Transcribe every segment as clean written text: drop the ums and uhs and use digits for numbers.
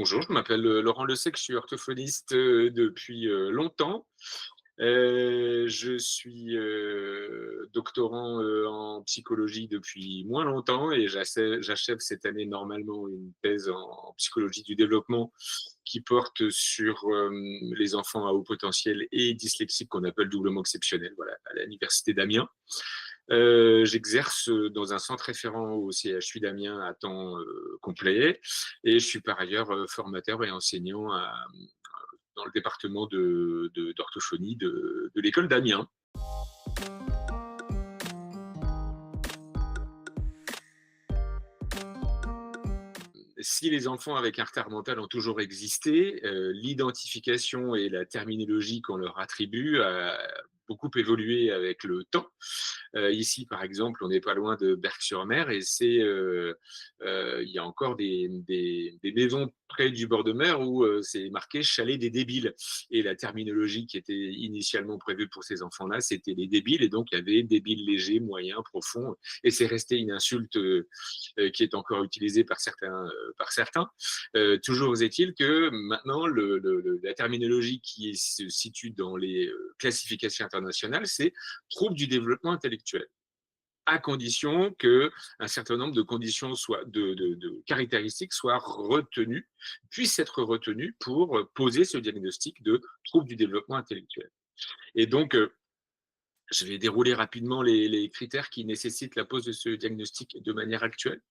Bonjour, je m'appelle Laurent Lessec, je suis orthophoniste depuis longtemps. Je suis doctorant en psychologie depuis moins longtemps et j'achève cette année normalement une thèse en psychologie du développement qui porte sur les enfants à haut potentiel et dyslexiques qu'on appelle doublement exceptionnels, voilà, à l'université d'Amiens. J'exerce dans un centre référent au CHU d'Amiens à temps complet et je suis par ailleurs formateur et enseignant dans le département d'orthophonie de l'école d'Amiens. Si les enfants avec un retard mental ont toujours existé, l'identification et la terminologie qu'on leur attribue a beaucoup évolué avec le temps. Ici, par exemple, on n'est pas loin de Berck-sur-Mer et il y a encore des maisons près du bord de mer où c'est marqué chalet des débiles. Et la terminologie qui était initialement prévue pour ces enfants-là, c'était les débiles. Et donc, il y avait débiles légers, moyens, profonds. Et c'est resté une insulte qui est encore utilisée par certains. Toujours est-il que maintenant, la terminologie qui se situe dans les classifications internationales, c'est trouble du développement intellectuel, à condition qu'un certain nombre de conditions de caractéristiques soient retenues, puissent être retenues pour poser ce diagnostic de trouble du développement intellectuel. Et donc, je vais dérouler rapidement les critères qui nécessitent la pose de ce diagnostic de manière actuelle.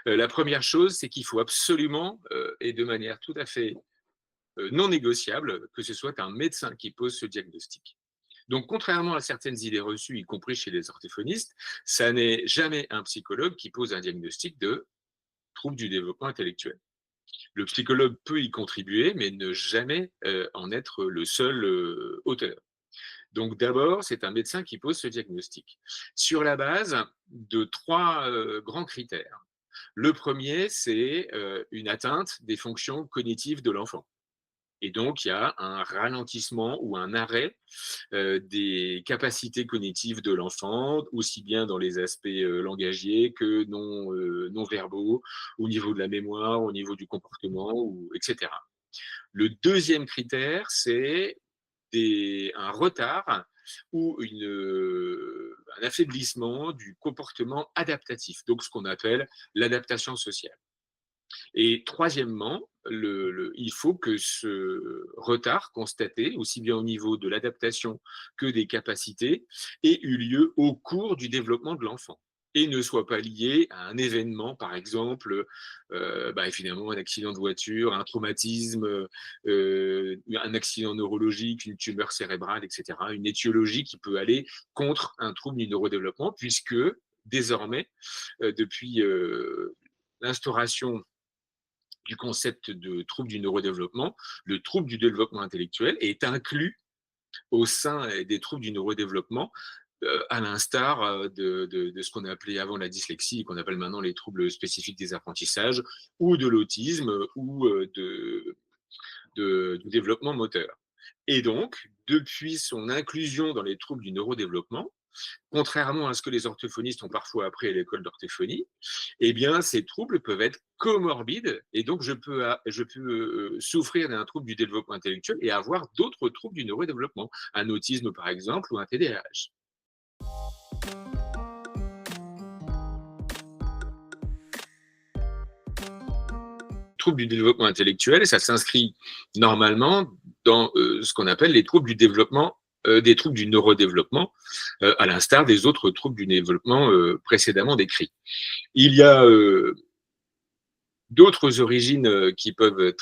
La première chose, c'est qu'il faut absolument, et de manière tout à fait non négociable, que ce soit un médecin qui pose ce diagnostic. Donc, contrairement à certaines idées reçues, y compris chez les orthophonistes, ça n'est jamais un psychologue qui pose un diagnostic de trouble du développement intellectuel. Le psychologue peut y contribuer, mais ne jamais en être le seul auteur. Donc, d'abord, c'est un médecin qui pose ce diagnostic sur la base de trois grands critères. Le premier, c'est une atteinte des fonctions cognitives de l'enfant. Et donc, il y a un ralentissement ou un arrêt des capacités cognitives de l'enfant, aussi bien dans les aspects langagiers que non verbaux, au niveau de la mémoire, au niveau du comportement, etc. Le deuxième critère, c'est un retard ou un affaiblissement du comportement adaptatif, donc ce qu'on appelle l'adaptation sociale. Et troisièmement, il faut que ce retard constaté, aussi bien au niveau de l'adaptation que des capacités, ait eu lieu au cours du développement de l'enfant et ne soit pas lié à un événement, par exemple, évidemment un accident de voiture, un traumatisme, un accident neurologique, une tumeur cérébrale, etc., une étiologie qui peut aller contre un trouble du neurodéveloppement, puisque désormais, depuis l'instauration du concept de trouble du neurodéveloppement, le trouble du développement intellectuel est inclus au sein des troubles du neurodéveloppement, à l'instar de ce qu'on appelait avant la dyslexie, qu'on appelle maintenant les troubles spécifiques des apprentissages, ou de l'autisme, ou du développement moteur. Et donc, depuis son inclusion dans les troubles du neurodéveloppement, contrairement à ce que les orthophonistes ont parfois appris à l'école d'orthophonie, eh bien, ces troubles peuvent être comorbides et donc je peux souffrir d'un trouble du développement intellectuel et avoir d'autres troubles du neurodéveloppement, un autisme par exemple ou un TDAH. Troubles du développement intellectuel, ça s'inscrit normalement dans ce qu'on appelle les troubles du développement des troubles du neurodéveloppement, à l'instar des autres troubles du développement précédemment décrits. Il y a d'autres origines qui peuvent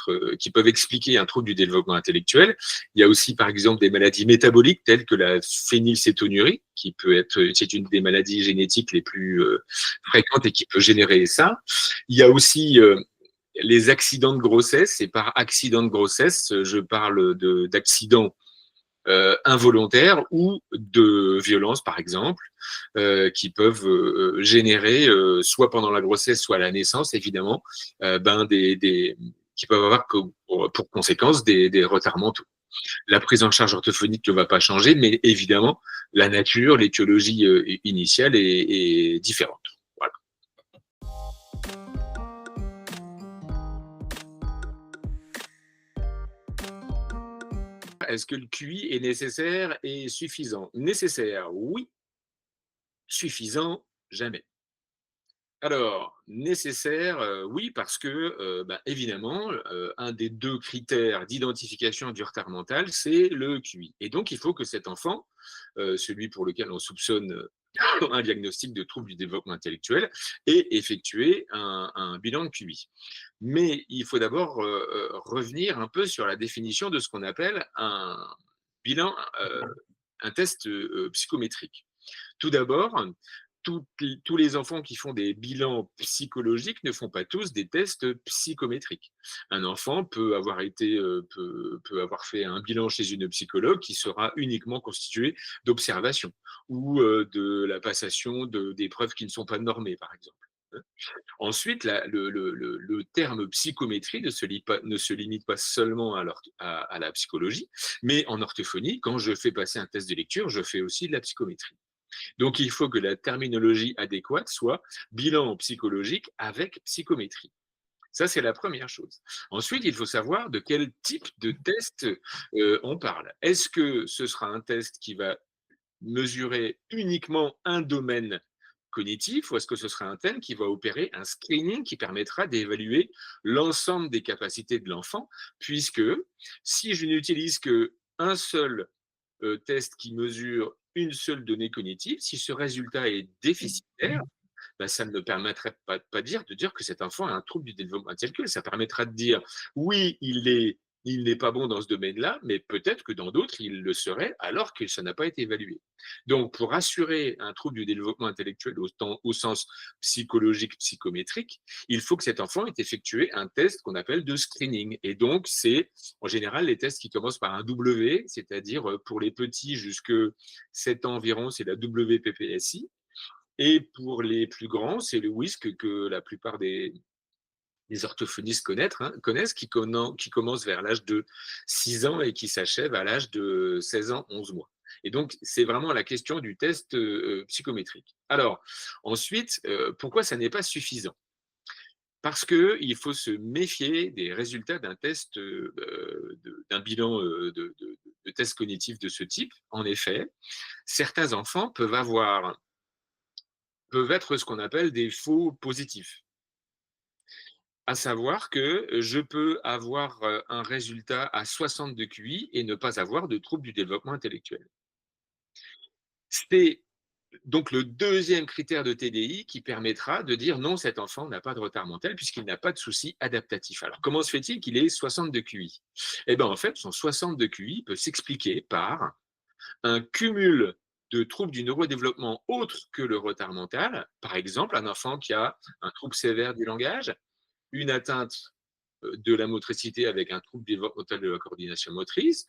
expliquer un trouble du développement intellectuel. Il y a aussi, par exemple, des maladies métaboliques telles que la phénylcétonurie, c'est une des maladies génétiques les plus fréquentes et qui peut générer ça. Il y a aussi les accidents de grossesse, et par accident de grossesse, je parle d'accidents involontaires ou de violences, par exemple, qui peuvent générer, soit pendant la grossesse, soit à la naissance, évidemment, qui peuvent avoir pour conséquence des retards mentaux. La prise en charge orthophonique ne va pas changer, mais évidemment, la nature, l'étiologie initiale est différente. Voilà. est-ce que le QI est nécessaire et suffisant? Nécessaire, oui. Suffisant, jamais. Alors, nécessaire, oui, parce que, évidemment, un des 2 critères d'identification du retard mental, c'est le QI et donc il faut que cet enfant, celui pour lequel on soupçonne, un diagnostic de trouble du développement intellectuel, ait effectué un bilan de QI. Mais il faut d'abord, revenir un peu sur la définition de ce qu'on appelle un bilan, un test, psychométrique. Tout d'abord, tous les enfants qui font des bilans psychologiques ne font pas tous des tests psychométriques. Un enfant peut avoir peut avoir fait un bilan chez une psychologue qui sera uniquement constitué d'observations ou de la passation d'épreuves qui ne sont pas normées, par exemple. Ensuite, le terme psychométrie ne se limite pas seulement à la psychologie, mais en orthophonie, quand je fais passer un test de lecture, je fais aussi de la psychométrie. Donc, il faut que la terminologie adéquate soit bilan psychologique avec psychométrie. Ça, c'est la première chose. Ensuite, il faut savoir de quel type de test on parle. Est-ce que ce sera un test qui va mesurer uniquement un domaine cognitif ou est-ce que ce sera un test qui va opérer un screening qui permettra d'évaluer l'ensemble des capacités de l'enfant, puisque si je n'utilise qu'un seul test qui mesure une seule donnée cognitive, si ce résultat est déficitaire, ça ne me permettrait pas de dire que cet enfant a un trouble du développement intellectuel. Ça permettra de dire oui, il n'est pas bon dans ce domaine-là, mais peut-être que dans d'autres, il le serait alors que ça n'a pas été évalué. Donc, pour assurer un trouble du développement intellectuel au sens psychologique, psychométrique, il faut que cet enfant ait effectué un test qu'on appelle de screening. Et donc, c'est en général les tests qui commencent par un W, c'est-à-dire pour les petits jusque 7 ans environ, c'est la WPPSI. Et pour les plus grands, c'est le WISC que la plupart des orthophonistes connaissent, qui commence vers l'âge de 6 ans et qui s'achève à l'âge de 16 ans, 11 mois. Et donc, c'est vraiment la question du test psychométrique. Alors, ensuite, pourquoi ça n'est pas suffisant? Parce qu'il faut se méfier des résultats d'un test, d'un bilan de test cognitif de ce type. En effet, certains enfants peuvent être ce qu'on appelle des faux positifs. À savoir que je peux avoir un résultat à 60 de QI et ne pas avoir de trouble du développement intellectuel. C'est donc le deuxième critère de TDI qui permettra de dire non, cet enfant n'a pas de retard mental puisqu'il n'a pas de souci adaptatif. Alors, comment se fait-il qu'il ait 60 de QI? Eh bien, en fait, son 60 de QI peut s'expliquer par un cumul de troubles du neurodéveloppement autres que le retard mental, par exemple un enfant qui a un trouble sévère du langage, une atteinte de la motricité avec un trouble développemental de la coordination motrice,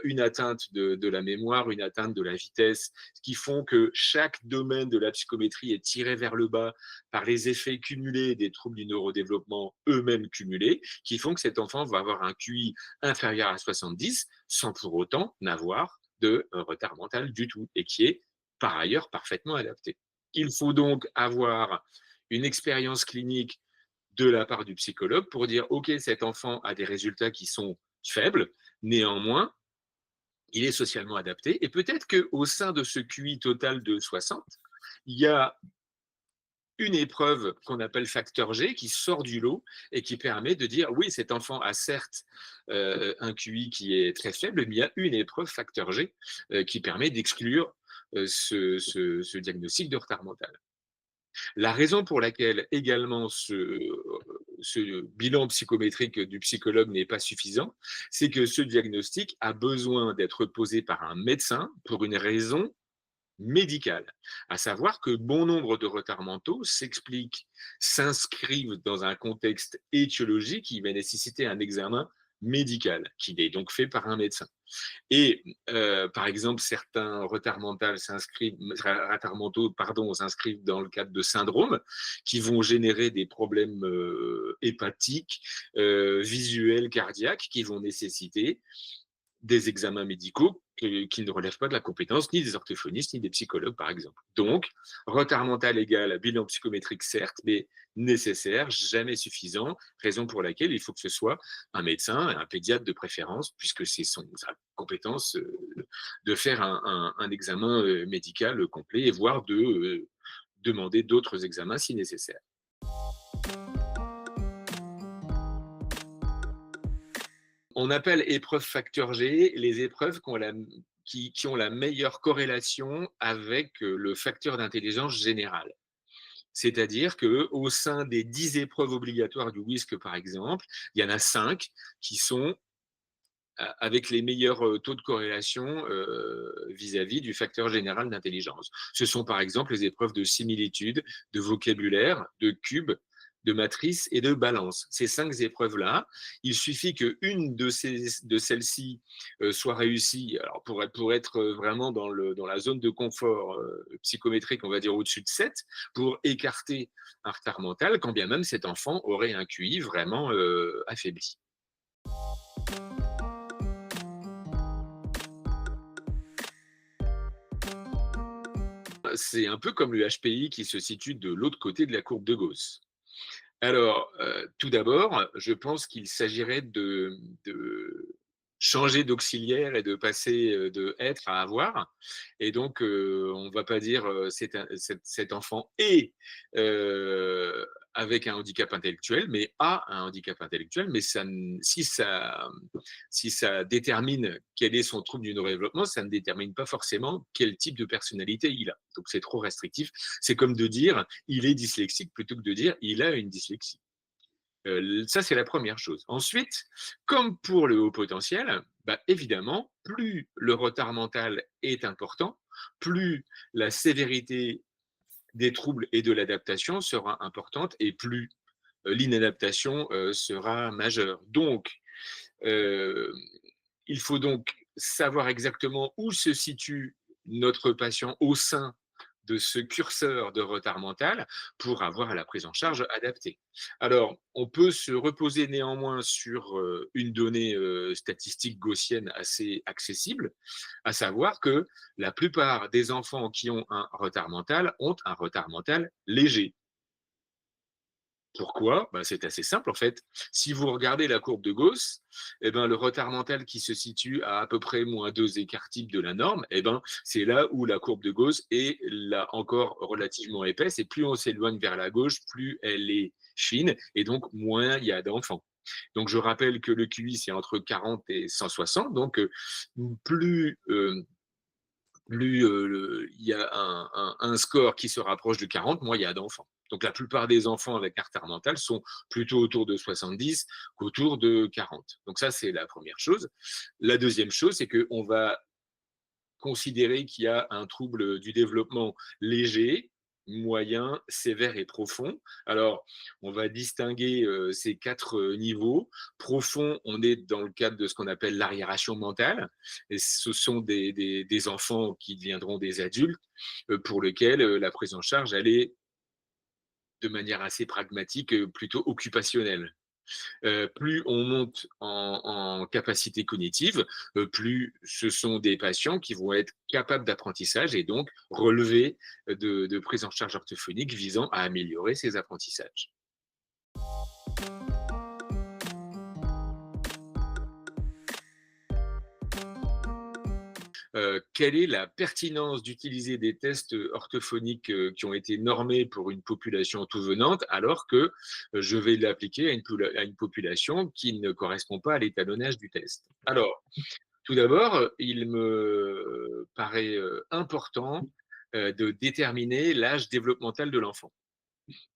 une atteinte de la mémoire, une atteinte de la vitesse, qui font que chaque domaine de la psychométrie est tiré vers le bas par les effets cumulés des troubles du neurodéveloppement eux-mêmes cumulés, qui font que cet enfant va avoir un QI inférieur à 70 sans pour autant n'avoir de retard mental du tout et qui est par ailleurs parfaitement adapté. Il faut donc avoir une expérience clinique de la part du psychologue pour dire ok, cet enfant a des résultats qui sont faibles, néanmoins il est socialement adapté et peut-être qu'au sein de ce QI total de 60, il y a une épreuve qu'on appelle facteur G qui sort du lot et qui permet de dire oui, cet enfant a certes un QI qui est très faible, mais il y a une épreuve facteur G qui permet d'exclure ce diagnostic de retard mental. La raison pour laquelle également ce bilan psychométrique du psychologue n'est pas suffisant, c'est que ce diagnostic a besoin d'être posé par un médecin pour une raison médicale, à savoir que bon nombre de retards mentaux s'inscrivent dans un contexte étiologique qui va nécessiter un examen médical, qui est donc fait par un médecin. Et par exemple, certains retards mentaux s'inscrivent dans le cadre de syndromes qui vont générer des problèmes hépatiques, visuels, cardiaques, qui vont nécessiter des examens médicaux qui ne relèvent pas de la compétence ni des orthophonistes ni des psychologues, par exemple. Donc, retard mental égale à bilan psychométrique, certes, mais nécessaire, jamais suffisant, raison pour laquelle il faut que ce soit un médecin, un pédiatre de préférence, puisque c'est sa compétence de faire un examen médical complet et voire de demander d'autres examens si nécessaire. On appelle épreuve facteur G les épreuves qui ont la meilleure corrélation avec le facteur d'intelligence général. C'est-à-dire qu'au sein des 10 épreuves obligatoires du WISC, par exemple, il y en a 5 qui sont avec les meilleurs taux de corrélation vis-à-vis du facteur général d'intelligence. Ce sont par exemple les épreuves de similitude, de vocabulaire, de cube, de matrice et de balance. Ces 5 épreuves-là, il suffit qu'une de celles-ci soit réussie, alors pour être vraiment dans la zone de confort psychométrique, on va dire au-dessus de 7, pour écarter un retard mental, quand bien même cet enfant aurait un QI vraiment affaibli. C'est un peu comme le HPI qui se situe de l'autre côté de la courbe de Gauss. Alors, tout d'abord, je pense qu'il s'agirait de changer d'auxiliaire et de passer de être à avoir. Et donc, on ne va pas dire cet enfant est avec un handicap intellectuel, mais a un handicap intellectuel. Mais si ça détermine quel est son trouble du neurodéveloppement, ça ne détermine pas forcément quel type de personnalité il a. Donc, c'est trop restrictif. C'est comme de dire il est dyslexique plutôt que de dire il a une dyslexie. Ça, c'est la première chose. Ensuite, comme pour le haut potentiel, bah, évidemment, plus le retard mental est important, plus la sévérité des troubles et de l'adaptation sera importante et plus l'inadaptation sera majeure. Donc, euh, il faut donc savoir exactement où se situe notre patient au sein de ce curseur de retard mental pour avoir la prise en charge adaptée. Alors, on peut se reposer néanmoins sur une donnée statistique gaussienne assez accessible, à savoir que la plupart des enfants qui ont un retard mental ont un retard mental léger. Pourquoi? Ben, c'est assez simple en fait. Si vous regardez la courbe de Gauss, eh ben, le retard mental qui se situe à peu près -2 écart type de la norme, eh ben, c'est là où la courbe de Gauss est là encore relativement épaisse et plus on s'éloigne vers la gauche, plus elle est fine et donc moins il y a d'enfants. Donc je rappelle que le QI c'est entre 40 et 160, donc plus il y a un score qui se rapproche de 40, moins il y a d'enfants. Donc la plupart des enfants avec un retard mental sont plutôt autour de 70 qu'autour de 40. Donc ça, c'est la première chose. La deuxième chose, c'est qu'on va considérer qu'il y a un trouble du développement léger, moyen, sévère et profond. Alors, on va distinguer ces 4 niveaux. Profond, on est dans le cadre de ce qu'on appelle l'arriération mentale. Et ce sont des enfants qui deviendront des adultes pour lesquels la prise en charge, elle est de manière assez pragmatique, plutôt occupationnelle. Plus on monte en capacité cognitive, plus ce sont des patients qui vont être capables d'apprentissage et donc relever de prise en charge orthophonique visant à améliorer ces apprentissages. Quelle est la pertinence d'utiliser des tests orthophoniques qui ont été normés pour une population tout venante alors que je vais l'appliquer à une population qui ne correspond pas à l'étalonnage du test? Alors, tout d'abord, il me paraît important de déterminer l'âge développemental de l'enfant.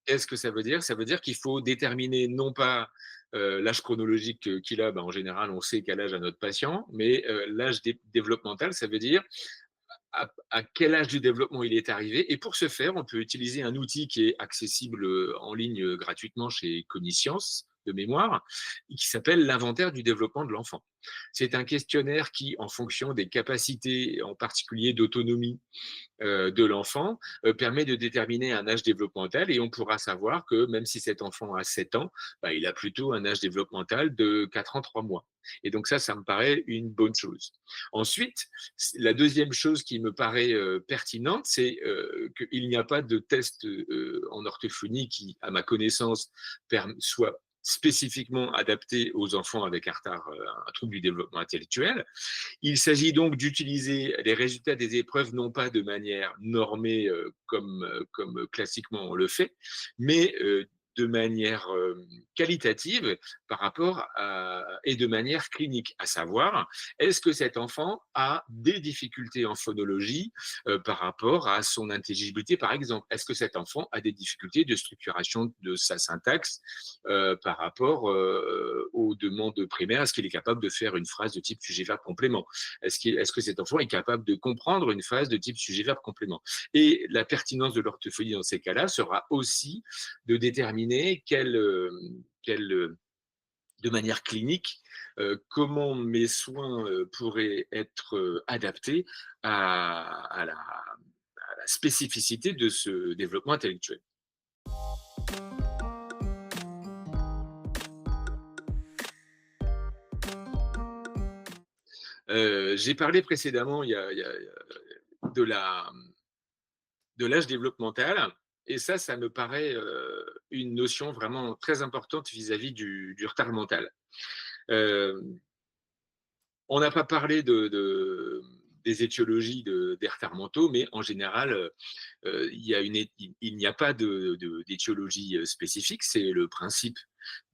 Qu'est-ce que ça veut dire? Ça veut dire qu'il faut déterminer non pas l'âge chronologique qu'il a, ben, en général, on sait quel âge a notre patient, mais l'âge développemental, ça veut dire à quel âge du développement il est arrivé. Et pour ce faire, on peut utiliser un outil qui est accessible en ligne gratuitement chez Cogniscience, de mémoire, qui s'appelle l'inventaire du développement de l'enfant. C'est un questionnaire qui, en fonction des capacités, en particulier d'autonomie, de l'enfant, permet de déterminer un âge développemental et on pourra savoir que même si cet enfant a 7 ans, bah, il a plutôt un âge développemental de 4 ans, 3 mois. Et donc ça me paraît une bonne chose. Ensuite, la deuxième chose qui me paraît pertinente, c'est qu'il n'y a pas de test en orthophonie qui, à ma connaissance, soit spécifiquement adapté aux enfants avec un retard, un trouble du développement intellectuel. Il s'agit donc d'utiliser les résultats des épreuves non pas de manière normée comme classiquement on le fait, mais de manière qualitative par rapport et de manière clinique, à savoir, est-ce que cet enfant a des difficultés en phonologie par rapport à son intelligibilité, par exemple? Est-ce que cet enfant a des difficultés de structuration de sa syntaxe par rapport aux demandes primaires? Est-ce qu'il est capable de faire une phrase de type sujet-verbe complément? Est-ce que cet enfant est capable de comprendre une phrase de type sujet-verbe complément? Et la pertinence de l'orthophonie dans ces cas-là sera aussi de déterminer de manière clinique, comment mes soins pourraient être adaptés à la spécificité de ce développement intellectuel. J'ai parlé précédemment de la de l'âge développemental et ça me paraît, une notion vraiment très importante vis-à-vis du retard mental. Hem, on n'a pas parlé des étiologies des retards mentaux, mais en général, il n'y a pas d'étiologie spécifique. C'est le principe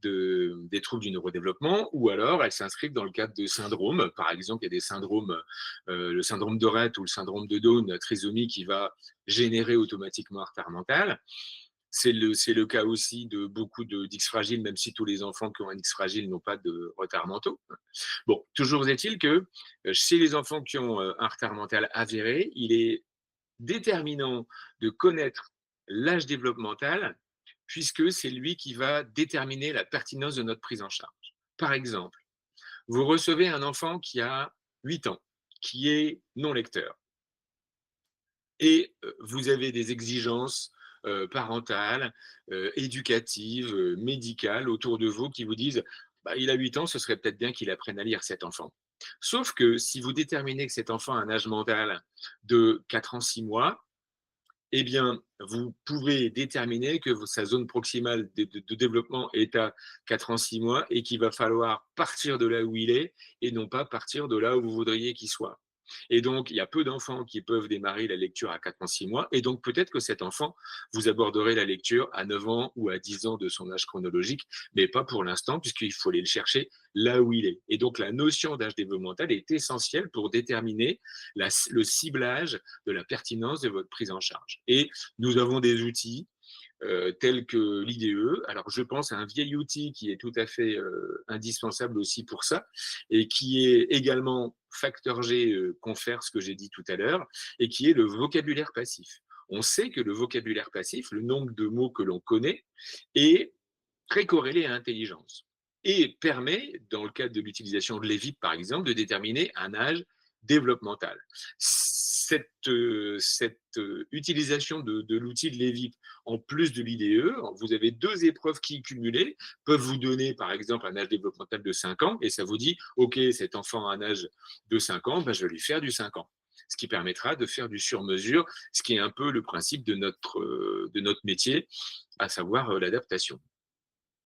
des troubles du neurodéveloppement, ou alors elles s'inscrivent dans le cadre de syndromes. Par exemple, il y a des syndromes, le syndrome de Rett ou le syndrome de Down, la trisomie qui va générer automatiquement un retard mental. C'est le cas aussi de beaucoup d'X fragiles, même si tous les enfants qui ont un X fragile n'ont pas de retard mentaux. Bon, toujours est-il que chez les enfants qui ont un retard mental avéré, il est déterminant de connaître l'âge développemental, puisque c'est lui qui va déterminer la pertinence de notre prise en charge. Par exemple, vous recevez un enfant qui a 8 ans, qui est non lecteur, et vous avez des exigences parentales, éducatives, médicales autour de vous qui vous disent bah, il a 8 ans, ce serait peut-être bien qu'il apprenne à lire cet enfant. Sauf que si vous déterminez que cet enfant a un âge mental de 4 ans, 6 mois, eh bien, vous pouvez déterminer que sa zone proximale de développement est à 4 ans, 6 mois et qu'il va falloir partir de là où il est et non pas partir de là où vous voudriez qu'il soit. Et donc, il y a peu d'enfants qui peuvent démarrer la lecture à 4 ans, 6 mois. Et donc, peut-être que cet enfant, vous aborderez la lecture à 9 ans ou à 10 ans de son âge chronologique, mais pas pour l'instant, puisqu'il faut aller le chercher là où il est. Et donc, la notion d'âge développemental est essentielle pour déterminer le ciblage de la pertinence de votre prise en charge. Et nous avons des outils tels que l'IDE. Alors, je pense à un vieil outil qui est tout à fait indispensable aussi pour ça et qui est également facteur G, confère ce que j'ai dit tout à l'heure, et qui est le vocabulaire passif. On sait que le vocabulaire passif, le nombre de mots que l'on connaît, est très corrélé à l'intelligence et permet, dans le cadre de l'utilisation de l'EVIP par exemple, de déterminer un âge développemental. Cette utilisation de l'outil de l'EVIP en plus de l'IDE, vous avez deux épreuves qui cumulées peuvent vous donner par exemple un âge développemental de 5 ans et ça vous dit ok, cet enfant a un âge de 5 ans, ben, je vais lui faire du 5 ans, ce qui permettra de faire du sur-mesure, ce qui est un peu le principe de notre métier, à savoir l'adaptation.